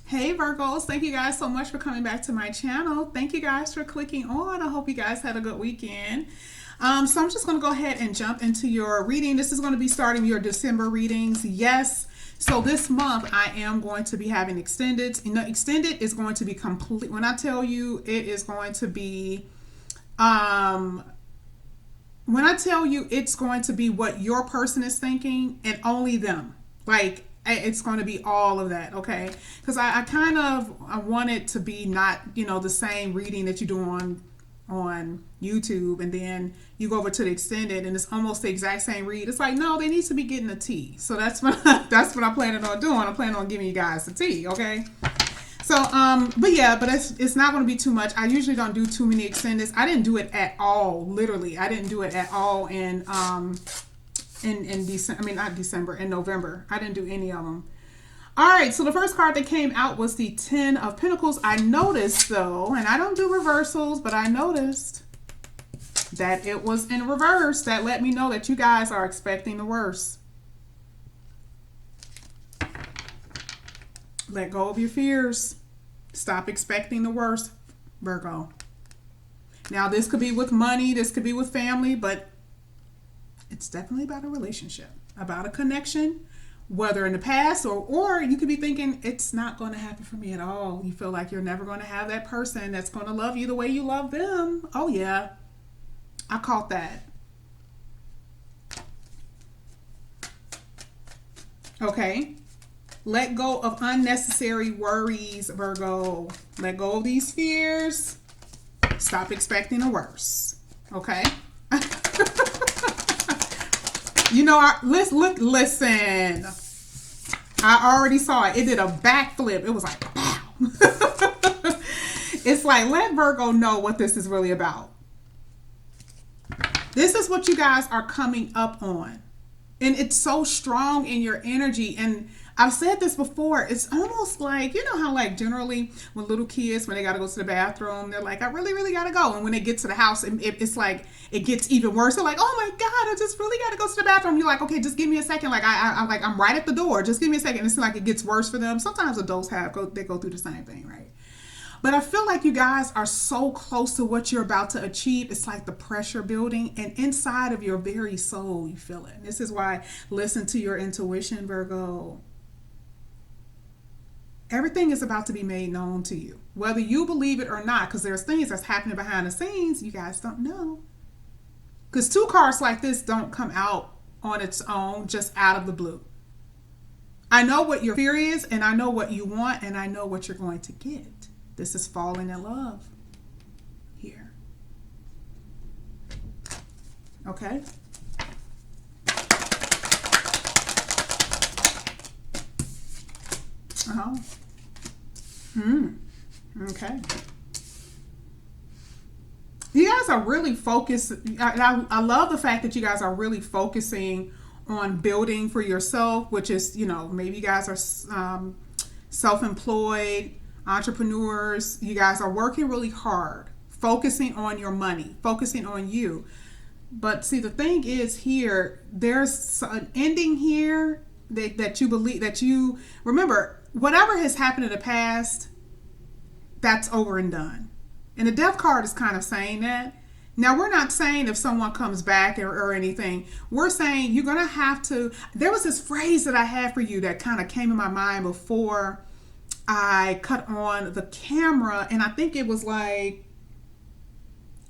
Hey Virgos, thank you guys so much for coming back to my channel. Thank you guys for clicking on. I hope you guys had a good weekend. So I'm just going to go ahead and jump into your reading. This is going to be starting your December readings. Yes. So this month I am going to be having extended. Extended is going to be complete. When I tell you it is going to be, when I tell you it's going to be what your person is thinking and only them. Like it's going to be all of that, okay? Because I want it to be not the same reading that you do on YouTube, and then you go over to the extended and it's almost the exact same read. It's like, no, they need to be getting the tea. So that's what that's what I'm planning on doing. I'm planning on giving you guys the tea, okay? So but it's not going to be too much. I usually don't do too many extendeds. I didn't do it at all. Literally, I didn't do it at all in December. I mean, not December, in November. I didn't do any of them. All right, so the first card that came out was the Ten of Pentacles. I noticed, though, and I don't do reversals, but I noticed that it was in reverse. That let me know that you guys are expecting the worst. Let go of your fears. Stop expecting the worst, Virgo. Now, this could be with money. This could be with family, but it's definitely about a relationship, about a connection, whether in the past or you could be thinking it's not going to happen for me at all. You feel like you're never going to have that person that's going to love you the way you love them. Oh, yeah. I caught that. Okay. Let go of unnecessary worries, Virgo. Let go of these fears. Stop expecting the worst. Okay? Listen. I already saw it. It did a backflip. It was like, pow. It's like, let Virgo know what this is really about. This is what you guys are coming up on. And it's so strong in your energy. And I've said this before. It's almost like, how like generally when little kids, when they got to go to the bathroom, they're like, I really, really got to go. And when they get to the house, it's like, it gets even worse. They're like, oh my God, I just really got to go to the bathroom. You're like, okay, just give me a second. Like I'm right at the door. Just give me a second. It's like it gets worse for them. Sometimes adults they go through the same thing, right? But I feel like you guys are so close to what you're about to achieve. It's like the pressure building, and inside of your very soul, you feel it. This is why listen to your intuition, Virgo. Everything is about to be made known to you, whether you believe it or not, because there's things that's happening behind the scenes you guys don't know. Because two cards like this don't come out on its own, just out of the blue. I know what your fear is, and I know what you want, and I know what you're going to get. This is falling in love here. Okay? Oh. Okay. You guys are really focused. I love the fact that you guys are really focusing on building for yourself, which is, maybe you guys are self-employed, entrepreneurs. You guys are working really hard, focusing on your money, focusing on you. But see, the thing is here, there's an ending here that you believe, that you remember, whatever has happened in the past, that's over and done. And the death card is kind of saying that. Now, we're not saying if someone comes back or anything. We're saying you're going to have to. There was this phrase that I had for you that kind of came in my mind before I cut on the camera. And I think it was like,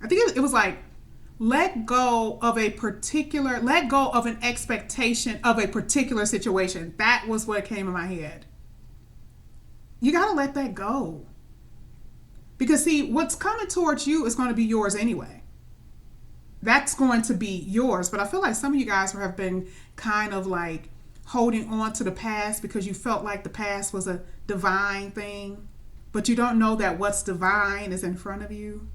it was like, let go of an expectation of a particular situation. That was what came in my head. You got to let that go. Because see, what's coming towards you is going to be yours anyway. That's going to be yours. But I feel like some of you guys have been kind of like holding on to the past because you felt like the past was a divine thing. But you don't know that what's divine is in front of you.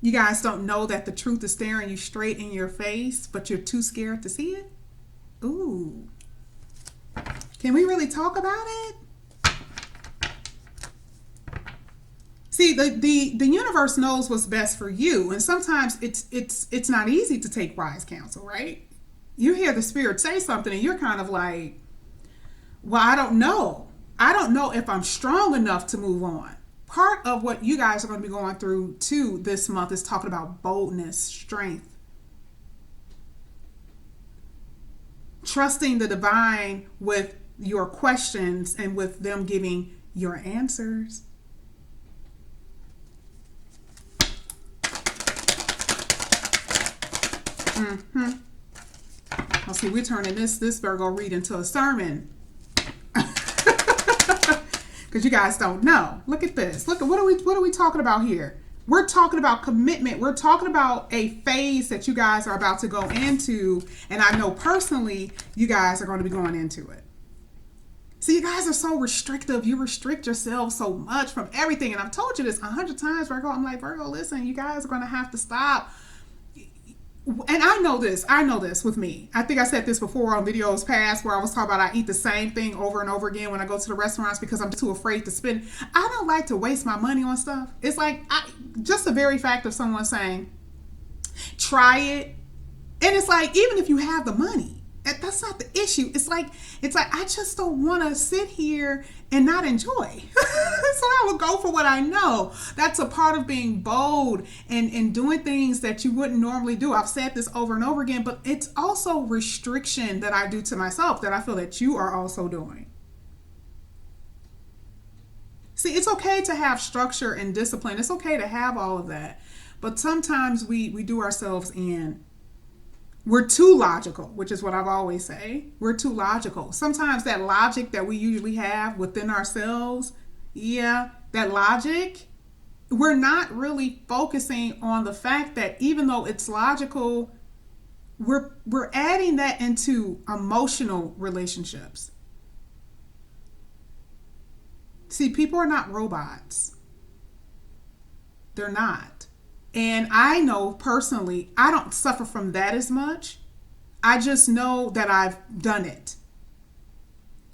You guys don't know that the truth is staring you straight in your face, but you're too scared to see it. Ooh. Can we really talk about it? See, the universe knows what's best for you, and sometimes it's not easy to take wise counsel, right? You hear the spirit say something, and you're kind of like, Well, I don't know. I don't know if I'm strong enough to move on. Part of what you guys are going to be going through too this month is talking about boldness, strength, trusting the divine with your questions and with them giving your answers. Mm-hmm. Well, see, we're turning this Virgo read into a sermon. Because you guys don't know. Look at this. Look at what are we talking about here? We're talking about commitment. We're talking about a phase that you guys are about to go into, and I know personally you guys are going to be going into it. See, you guys are so restrictive. You restrict yourselves so much from everything, and I've told you this 100 times, Virgo. I'm like, Virgo, listen, you guys are going to have to stop. And I know this with me. I think I said this before on videos past where I was talking about I eat the same thing over and over again when I go to the restaurants because I'm too afraid to spend. I don't like to waste my money on stuff. It's like just the very fact of someone saying, try it. And it's like, even if you have the money, that's not the issue. It's like I just don't want to sit here and not enjoy. So I will go for what I know. That's a part of being bold and doing things that you wouldn't normally do. I've said this over and over again, but it's also restriction that I do to myself that I feel that you are also doing. See, it's okay to have structure and discipline. It's okay to have all of that. But sometimes we do ourselves in. We're too logical, which is what I've always say. We're too logical. Sometimes that logic that we usually have within ourselves, that logic, we're not really focusing on the fact that even though it's logical, we're adding that into emotional relationships. See, people are not robots. They're not. And I know personally, I don't suffer from that as much. I just know that I've done it.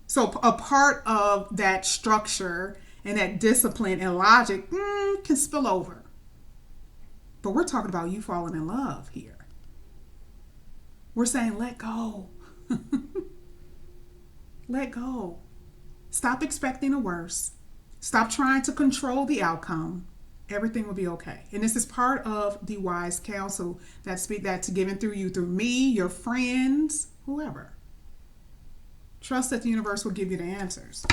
So a part of that structure and that discipline and logic can spill over. But we're talking about you falling in love here. We're saying let go. Let go. Stop expecting the worst. Stop trying to control the outcome. Everything will be okay. And this is part of the wise counsel that's given through you, through me, your friends, whoever. Trust that the universe will give you the answers.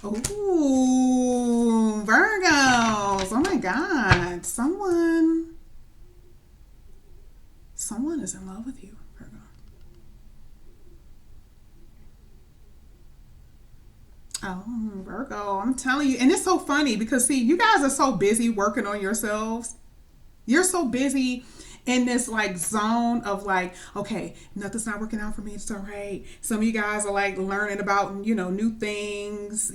Ooh, Virgos. Oh my God. Someone is in love with you, Virgo. Oh, Virgo, I'm telling you. And it's so funny because, see, you guys are so busy working on yourselves. You're so busy in this like zone of like, okay, nothing's not working out for me. It's all right. Some of you guys are like learning about, new things,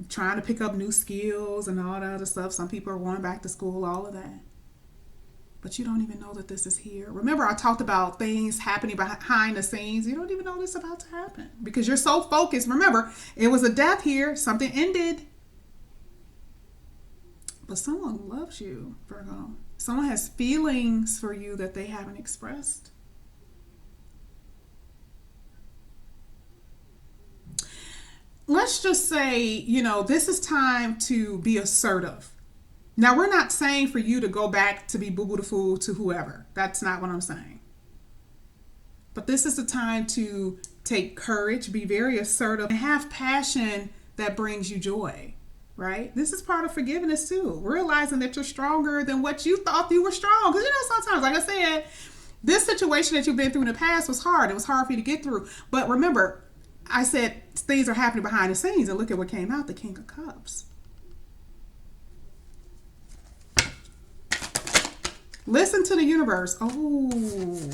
trying to pick up new skills and all that other stuff. Some people are going back to school, all of that. But you don't even know that this is here. Remember, I talked about things happening behind the scenes. You don't even know this is about to happen because you're so focused. Remember, it was a death here. Something ended. But someone loves you, Virgo. Someone has feelings for you that they haven't expressed. Let's just say, this is time to be assertive. Now, we're not saying for you to go back to be boo-boo the fool to whoever. That's not what I'm saying. But this is the time to take courage, be very assertive, and have passion that brings you joy, right? This is part of forgiveness too. Realizing that you're stronger than what you thought you were strong. Because, sometimes, like I said, this situation that you've been through in the past was hard. It was hard for you to get through. But remember, I said things are happening behind the scenes. And look at what came out, the King of Cups. Listen to the universe. Oh.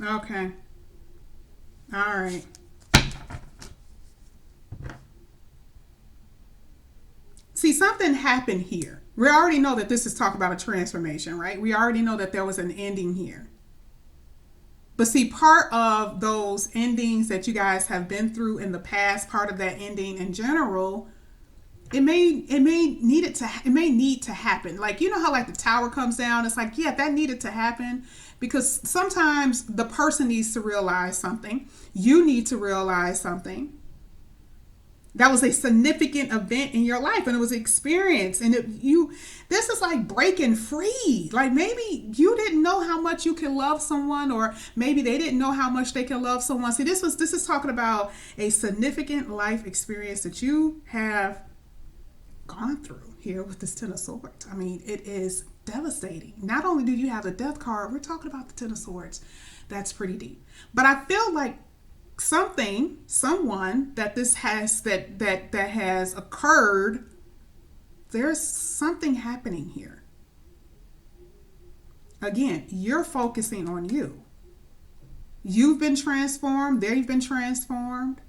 Okay. All right. See, something happened here. We already know that this is talking about a transformation, right? We already know that there was an ending here. But see, part of those endings that you guys have been through in the past, part of that ending in general, need to happen. Like, you know how like the tower comes down, it's like, yeah, that needed to happen, because sometimes the person needs to realize something. You need to realize something. That was a significant event in your life, and it was an experience, and this is like breaking free. Like, maybe you didn't know how much you can love someone, or maybe they didn't know how much they can love someone. See, this is talking about a significant life experience that you have gone through here with this Ten of Swords. I mean, it is devastating. Not only do you have the Death card, we're talking about the Ten of Swords. That's pretty deep. But I feel like someone that this has that has occurred, there's something happening here. Again, you're focusing on you. You've been transformed, they've been transformed.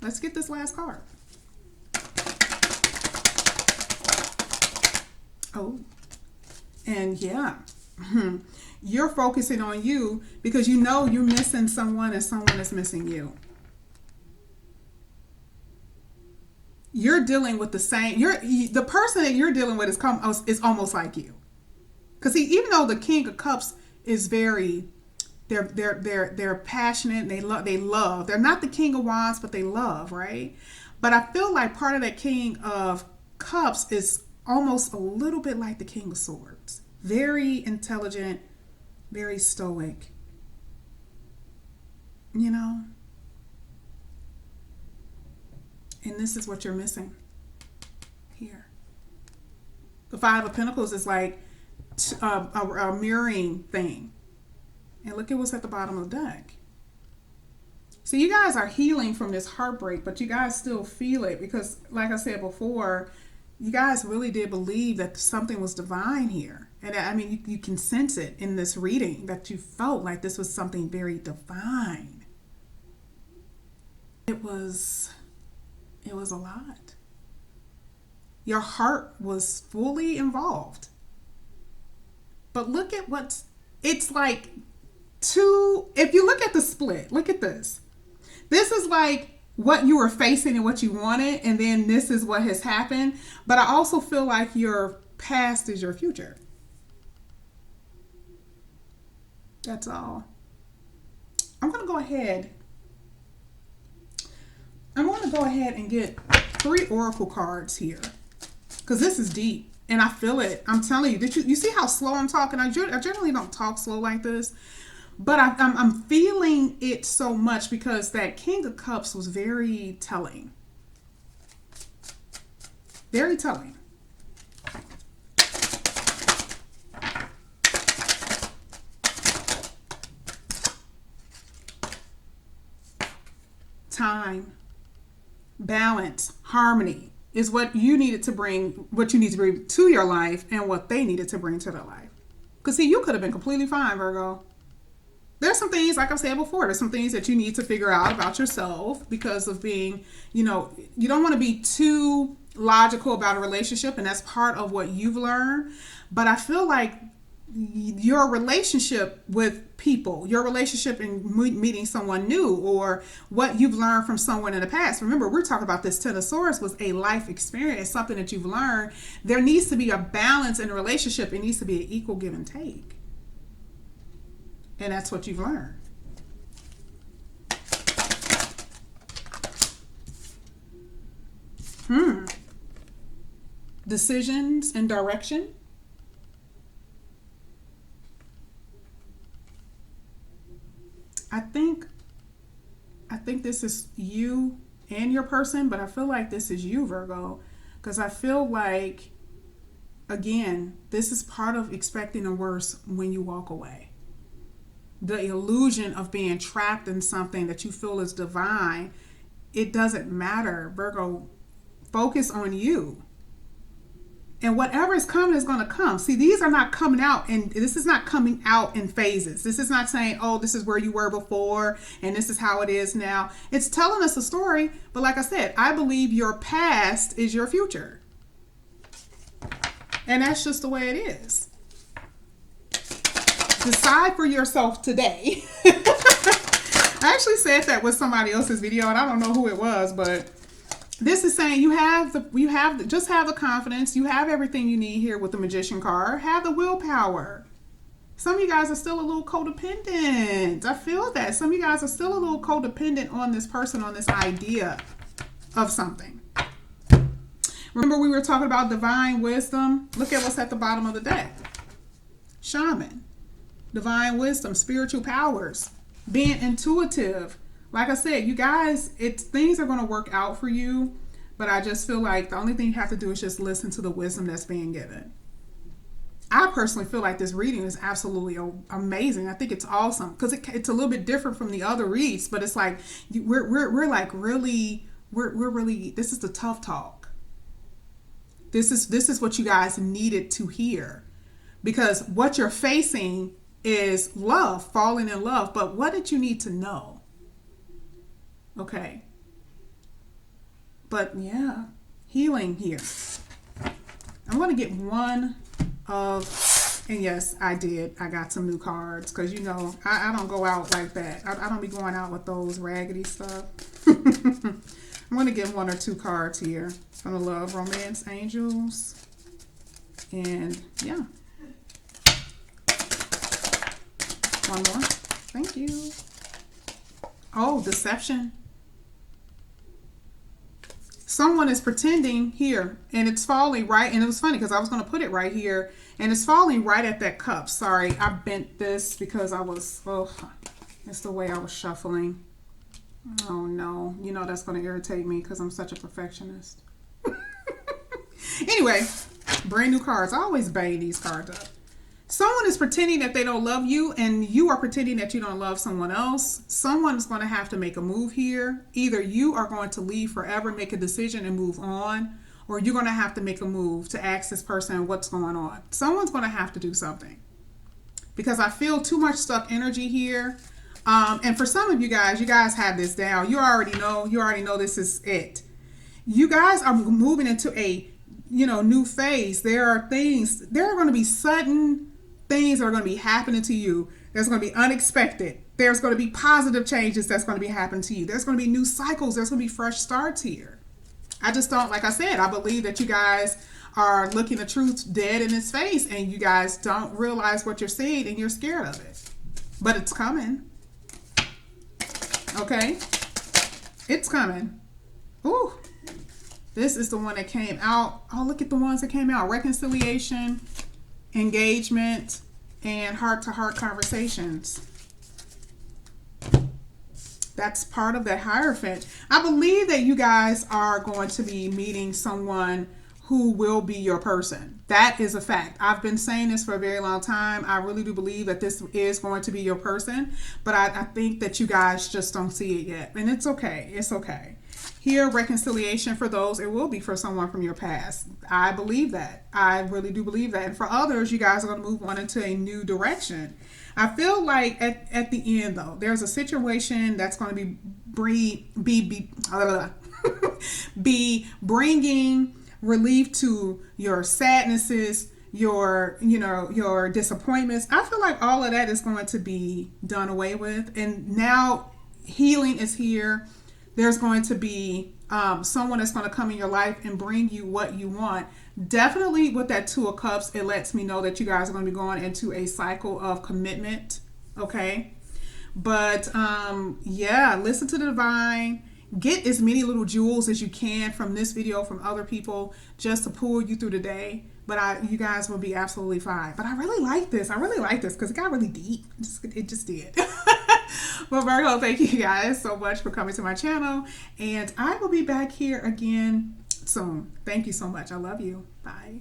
Let's get this last card. Oh, and yeah. You're focusing on you because you know you're missing someone and someone is missing you. You're dealing with the same, the person that you're dealing with is almost like you. Because even though the King of Cups is very, they're passionate, and they love. They're not the King of Wands, but they love, right? But I feel like part of that King of Cups is almost a little bit like the King of Swords. Very intelligent, very stoic, you know? And this is what you're missing here. The Five of Pentacles is like a mirroring thing. And look at what's at the bottom of the deck. So you guys are healing from this heartbreak, but you guys still feel it because, like I said before, you guys really did believe that something was divine here. And I mean, you can sense it in this reading that you felt like this was something very divine. It was a lot. Your heart was fully involved. But look at it's like if you look at the split, look at this. This is like what you were facing and what you wanted, and then this is what has happened. But I also feel like your past is your future. That's all. I'm going to go ahead and get 3 oracle cards here, because this is deep and I feel it. I'm telling you. Did you see how slow I'm talking? I generally don't talk slow like this, but I'm feeling it so much because that King of Cups was very telling. Very telling. Time, balance, harmony is what you needed to bring, what you need to bring to your life, and what they needed to bring to their life. Because see, you could have been completely fine, Virgo. There's some things, like I said before, there's some things that you need to figure out about yourself because of being, you don't want to be too logical about a relationship, and that's part of what you've learned. But I feel like your relationship with people, your relationship in meeting someone new, or what you've learned from someone in the past. Remember, we're talking about this Ten of Swords was a life experience, something that you've learned. There needs to be a balance in a relationship. It needs to be an equal give and take. And that's what you've learned. Decisions and direction. I think this is you and your person, but I feel like this is you, Virgo, because I feel like, again, this is part of expecting the worst when you walk away. The illusion of being trapped in something that you feel is divine, it doesn't matter, Virgo. Focus on you. And whatever is coming is going to come. See, these are not coming out, and this is not coming out in phases. This is not saying, oh, this is where you were before, and this is how it is now. It's telling us a story, but like I said, I believe your past is your future. And that's just the way it is. Decide for yourself today. I actually said that with somebody else's video, and I don't know who it was, but This is saying just have the confidence. You have everything you need here with the Magician card. Have the willpower. Some of you guys are still a little codependent. I feel that. Some of you guys are still a little codependent on this person, on this idea of something. Remember we were talking about divine wisdom? Look at what's at the bottom of the deck. Shaman. Divine wisdom, spiritual powers, being intuitive. Like I said, you guys, things are going to work out for you, but I just feel like the only thing you have to do is just listen to the wisdom that's being given. I personally feel like this reading is absolutely amazing. I think it's awesome because it's a little bit different from the other reads, but it's like we're like really this is the tough talk. This is what you guys needed to hear, because what you're facing is love, falling in love. But what did you need to know? Okay. But yeah, healing here. I'm going to get one of, and yes, I did. I got some new cards because, you know, I don't go out like that. I don't be going out with those raggedy stuff. I'm going to get one or two cards here from the Love Romance Angels. And yeah. One more. Thank you. Oh, deception. Someone is pretending here, and it's falling right, and it was funny because I was going to put it right here, and it's falling right at that cup. Sorry, I bent this because it's the way I was shuffling. Oh no, you know that's going to irritate me because I'm such a perfectionist. Anyway, brand new cards. I always bang these cards up. Someone is pretending that they don't love you, and you are pretending that you don't love someone else. Someone is going to have to make a move here. Either you are going to leave forever, make a decision and move on, or you're going to have to make a move to ask this person what's going on. Someone's going to have to do something, because I feel too much stuck energy here. And for some of you guys have this down. You already know this is it. You guys are moving into a, new phase. There are going to be sudden things are going to be happening to you. There's going to be unexpected. There's going to be positive changes that's going to be happening to you. There's going to be new cycles. There's going to be fresh starts here. I just don't, like I said, I believe that you guys are looking the truth dead in its face, and you guys don't realize what you're seeing, and you're scared of it. But it's coming. Okay? It's coming. Ooh. This is the one that came out. Oh, look at the ones that came out. Reconciliation, engagement, and heart-to-heart conversations. That's part of that Hierophant. I believe that you guys are going to be meeting someone who will be your person. That is a fact. I've been saying this for a very long time. I really do believe that this is going to be your person, but I think that you guys just don't see it yet. And it's okay. It's okay. Here, reconciliation for those, it will be for someone from your past. I believe that. I really do believe that. And for others, you guys are going to move on into a new direction. I feel like at the end, though, there's a situation that's going to be bringing relief to your sadnesses, your disappointments. I feel like all of that is going to be done away with. And now healing is here. There's going to be someone that's going to come in your life and bring you what you want. Definitely with that Two of Cups, it lets me know that you guys are going to be going into a cycle of commitment. Okay. But yeah, listen to the divine. Get as many little jewels as you can from this video, from other people, just to pull you through the day. But you guys will be absolutely fine. But I really like this. I really like this because it got really deep. It just did. Well, Virgo, thank you guys so much for coming to my channel. And I will be back here again soon. Thank you so much. I love you. Bye.